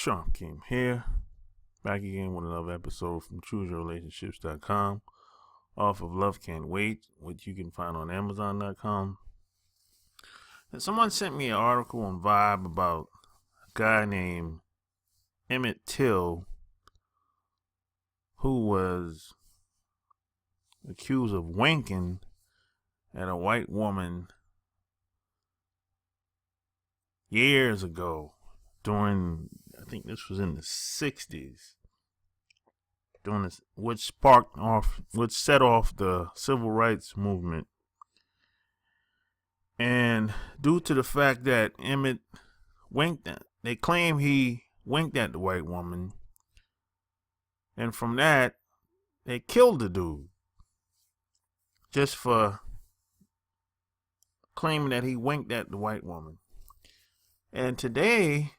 Sean Kim here, back again with another episode from ChooseYourRelationships.com, off of Love Can't Wait, which you can find on Amazon.com. And someone sent me an article on Vibe about a guy named Emmett Till, who was accused of wanking at a white woman years ago during, I think this was in the 60s, during this, which set off the civil rights movement. And due to the fact that Emmett winked at, they claim he winked at the white woman, and from that, they killed the dude just for claiming that he winked at the white woman. And today,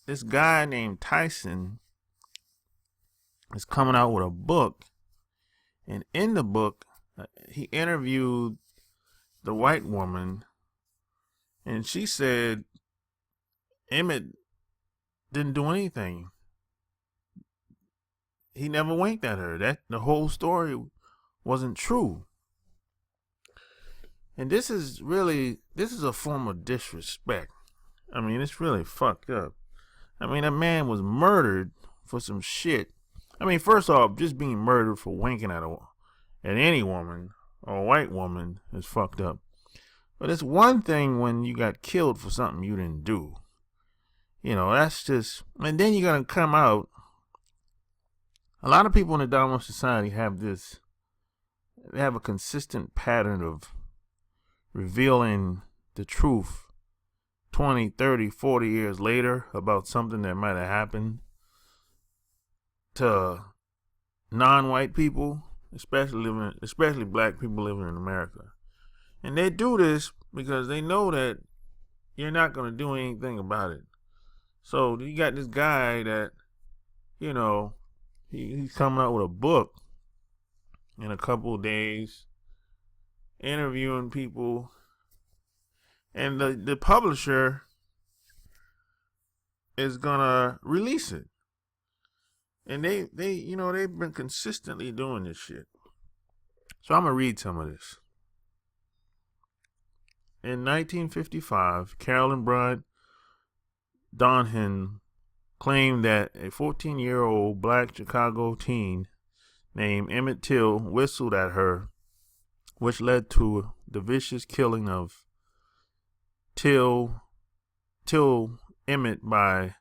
this guy named Tyson is coming out with a book, and in the book, he interviewed the white woman, and she said Emmett didn't do anything. He never winked at her. That the whole story wasn't true. And this is a form of disrespect. I mean, it's really fucked up. I mean, that man was murdered for some shit. I mean, first off, just being murdered for winking at any woman or a white woman is fucked up. But it's one thing when you got killed for something you didn't do. You know, that's just, and then you're going to come out. A lot of people in the dominant society they have a consistent pattern of revealing the truth 20, 30, 40 years later about something that might have happened to non-white people, especially black people living in America. And they do this because they know that you're not going to do anything about it. So you got this guy that, you know, he's coming out with a book in a couple of days, interviewing people, and the publisher is gonna release it. And they've been consistently doing this shit. So I'm gonna read some of this. In 1955, Carolyn Bryant Donahue claimed that a 14-year-old black Chicago teen named Emmett Till whistled at her, which led to the vicious killing of Till Emmett by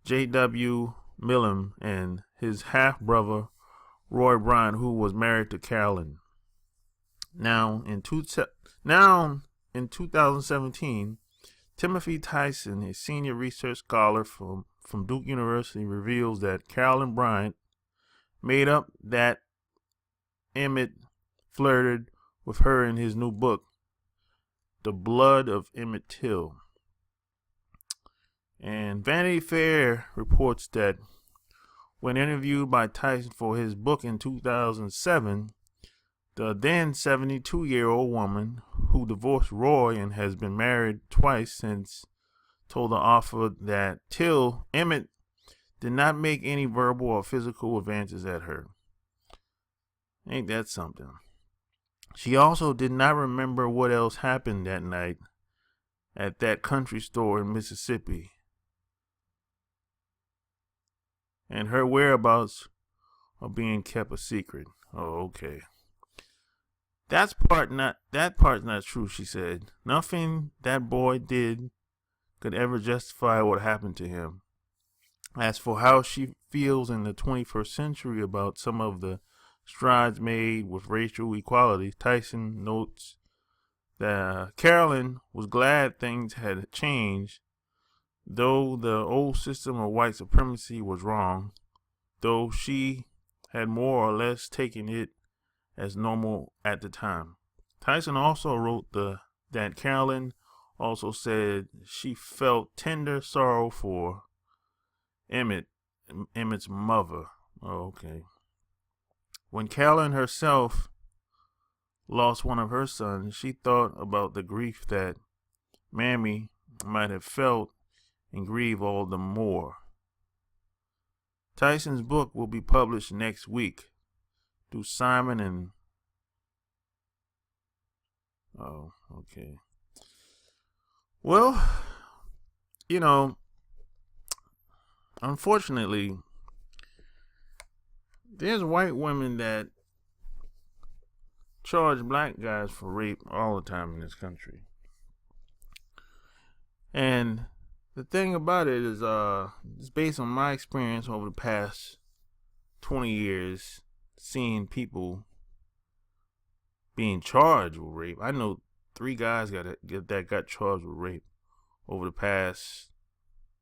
J.W. Millam and his half-brother Roy Bryant, who was married to Carolyn. Now in 2017, Timothy Tyson, a senior research scholar from Duke University, reveals that Carolyn Bryant made up that Emmett flirted with her in his new book, The Blood of Emmett Till. And Vanity Fair reports that when interviewed by Tyson for his book in 2007, the then 72-year-old woman who divorced Roy and has been married twice since told the author that Emmett did not make any verbal or physical advances at her. Ain't that something? She also did not remember what else happened that night at that country store in Mississippi, and her whereabouts are being kept a secret. Oh, okay. That part's not true, she said. Nothing that boy did could ever justify what happened to him. As for how she feels in the 21st century about some of the strides made with racial equality, Tyson notes that Carolyn was glad things had changed, though the old system of white supremacy was wrong, though she had more or less taken it as normal at the time. Tyson also wrote that Carolyn also said she felt tender sorrow for Emmett's mother. Oh, okay. When Carolyn herself lost one of her sons, she thought about the grief that Mammy might have felt and grieved all the more. Tyson's book will be published next week through Simon and... Oh, okay. Well, unfortunately, there's white women that charge black guys for rape all the time in this country. And the thing about it is, it's based on my experience over the past 20 years, seeing people being charged with rape. I know 3 guys that got charged with rape over the past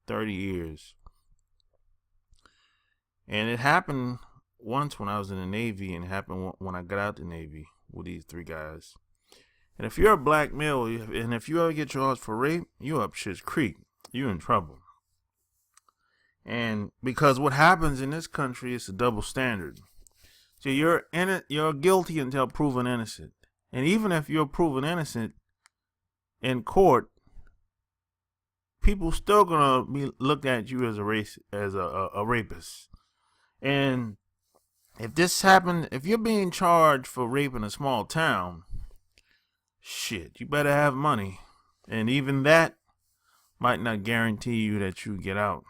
30 years. And it happened once when I was in the Navy, and it happened when I got out the Navy with these 3 guys. And if you're a black male, and if you ever get charged for rape, you're up shit's creek. You're in trouble. And because what happens in this country is a double standard. So you're guilty until proven innocent. And even if you're proven innocent in court, people still gonna be looked at you as a rapist. And if this happened, if you're being charged for rape in a small town, shit, you better have money. And even that might not guarantee you that you get out.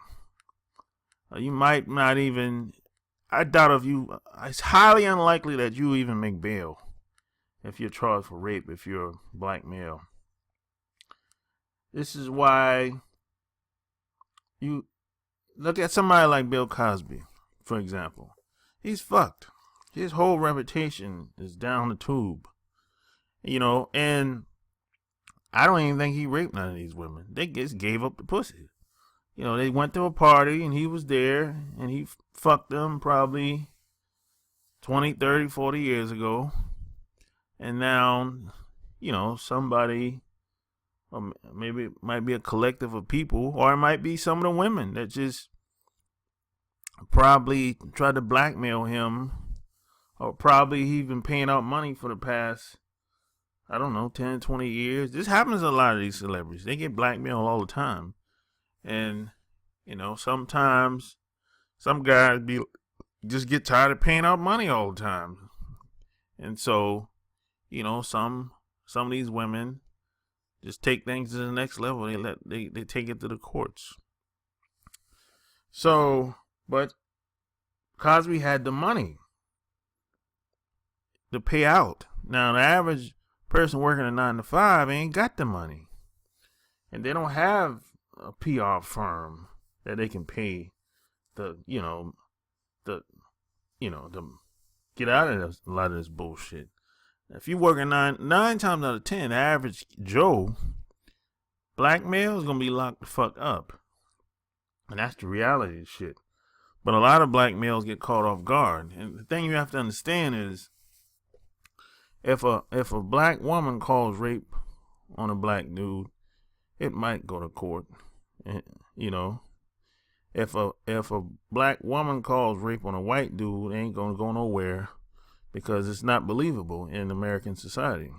You might not even, I doubt it's highly unlikely that you even make bail if you're charged for rape, if you're a black male. This is why you look at somebody like Bill Cosby, for example. He's fucked. His whole reputation is down the tube. And I don't even think he raped none of these women. They just gave up the pussy. They went to a party and he was there and he fucked them probably 20, 30, 40 years ago. And now, somebody, or maybe it might be a collective of people, or it might be some of the women that just probably tried to blackmail him, or probably he's been paying out money for the past, 10, 20 years. This happens to a lot of these celebrities. They get blackmailed all the time. And, sometimes some guys just get tired of paying out money all the time. And so, some of these women just take things to the next level. They take it to the courts. So, but Cosby had the money to pay out. Now, the average person working a 9 to 5 ain't got the money, and they don't have a PR firm that they can pay to get out of a lot of this bullshit. If you working nine times out of 10, the average Joe, black male is gonna be locked the fuck up, and that's the reality of shit. But a lot of black males get caught off guard, and the thing you have to understand is, if a black woman calls rape on a black dude, it might go to court. If a black woman calls rape on a white dude, it ain't gonna go nowhere, because it's not believable in American society.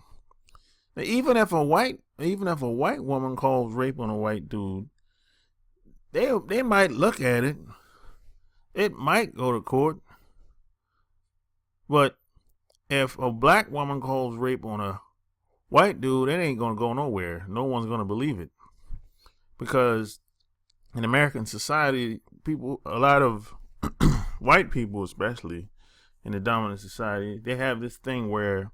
Now, even if a white woman calls rape on a white dude, they might look at it. It might go to court. But if a black woman calls rape on a white dude, it ain't gonna go nowhere. No one's gonna believe it, because in American society, a lot of white people, especially in the dominant society, they have this thing where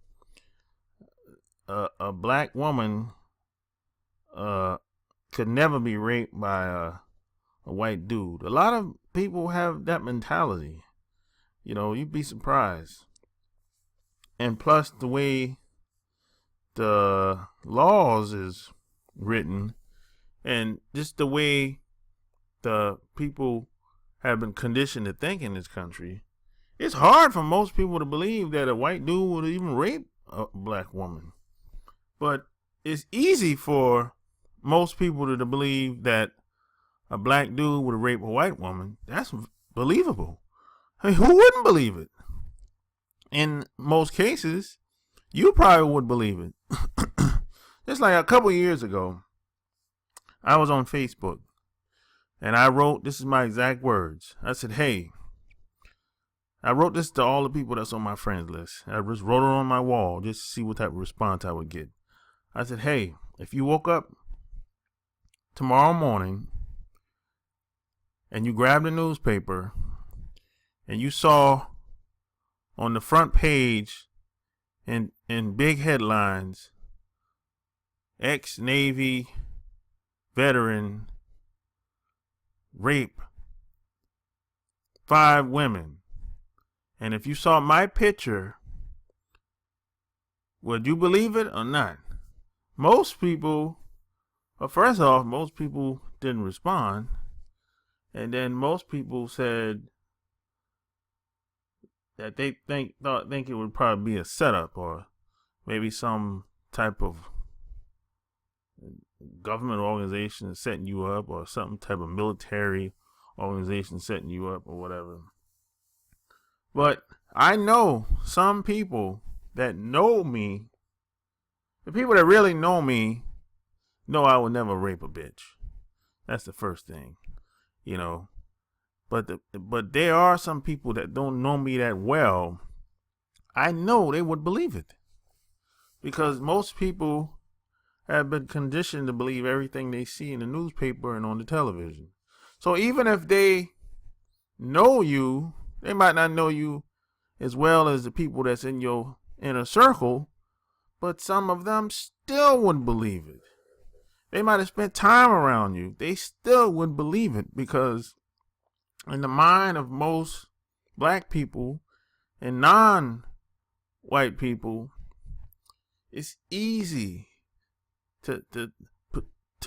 a black woman could never be raped by a white dude. A lot of people have that mentality. You'd be surprised. And plus, the way the laws is written, and just the way the people have been conditioned to think in this country, it's hard for most people to believe that a white dude would even rape a black woman. But it's easy for most people to believe that a black dude would rape a white woman. That's believable. I mean, who wouldn't believe it? In most cases, you probably would believe it. Just like a couple years ago, I was on Facebook, and I wrote, this is my exact words. I said, hey, I wrote this to all the people that's on my friends list. I just wrote it on my wall just to see what type of response I would get. I said, hey, if you woke up tomorrow morning and you grabbed a newspaper and you saw on the front page in big headlines, ex-Navy veteran rape 5 women. And if you saw my picture, would you believe it or not? Most people, well, first off, most people didn't respond. And then most people said that they think it would probably be a setup or maybe some type of government organization setting you up or some type of military organization setting you up or whatever. But I know some people that know me, the people that really know me, know I would never rape a bitch. That's the first thing, you know. But there are some people that don't know me that well. I know they would believe it. Because most people have been conditioned to believe everything they see in the newspaper and on the television. So even if they know you, they might not know you as well as the people that's in your inner circle, but some of them still wouldn't believe it. They might have spent time around you. They still wouldn't believe it because in the mind of most black people and non-white people, it's easy to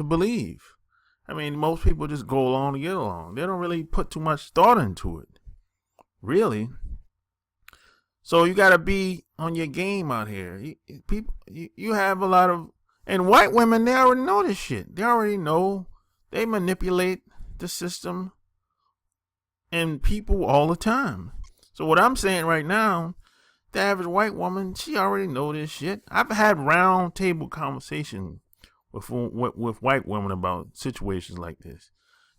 believe. I mean, most people just go along to get along. They don't really put too much thought into it, really. So you got to be on your game out here. You have a lot of, and white women, they already know this shit. They already know. They manipulate the system and people all the time. So what I'm saying right now, the average white woman, she already know this shit. I've had round table conversation with white women about situations like this.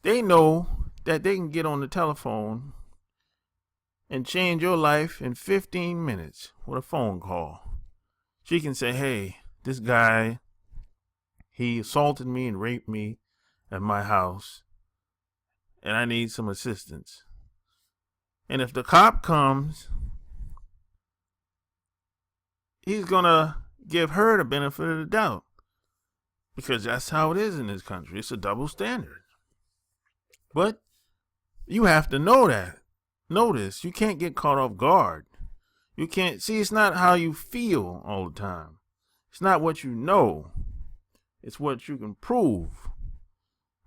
They know that they can get on the telephone and change your life in 15 minutes with a phone call. She can say, hey, this guy, he assaulted me and raped me at my house, and I need some assistance. And if the cop comes, he's going to give her the benefit of the doubt. Because that's how it is in this country. It's a double standard. But you have to know that. Know this. You can't get caught off guard. You can't. See, it's not how you feel all the time. It's not what you know. It's what you can prove.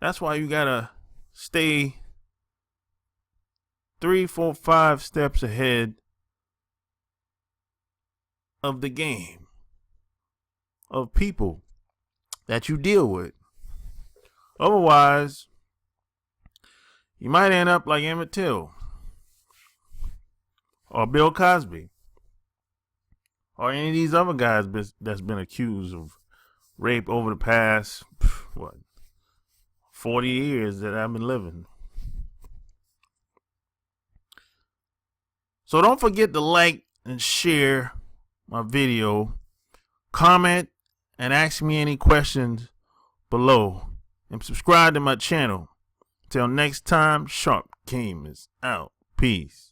That's why you got to stay 3, 4, 5 steps ahead of the game of people that you deal with. Otherwise, you might end up like Emmett Till or Bill Cosby or any of these other guys that's been accused of rape over the past 40 years that I've been living. So don't forget to like and share my video, comment, and ask me any questions below. And subscribe to my channel. Till next time, Sharp Game is out. Peace.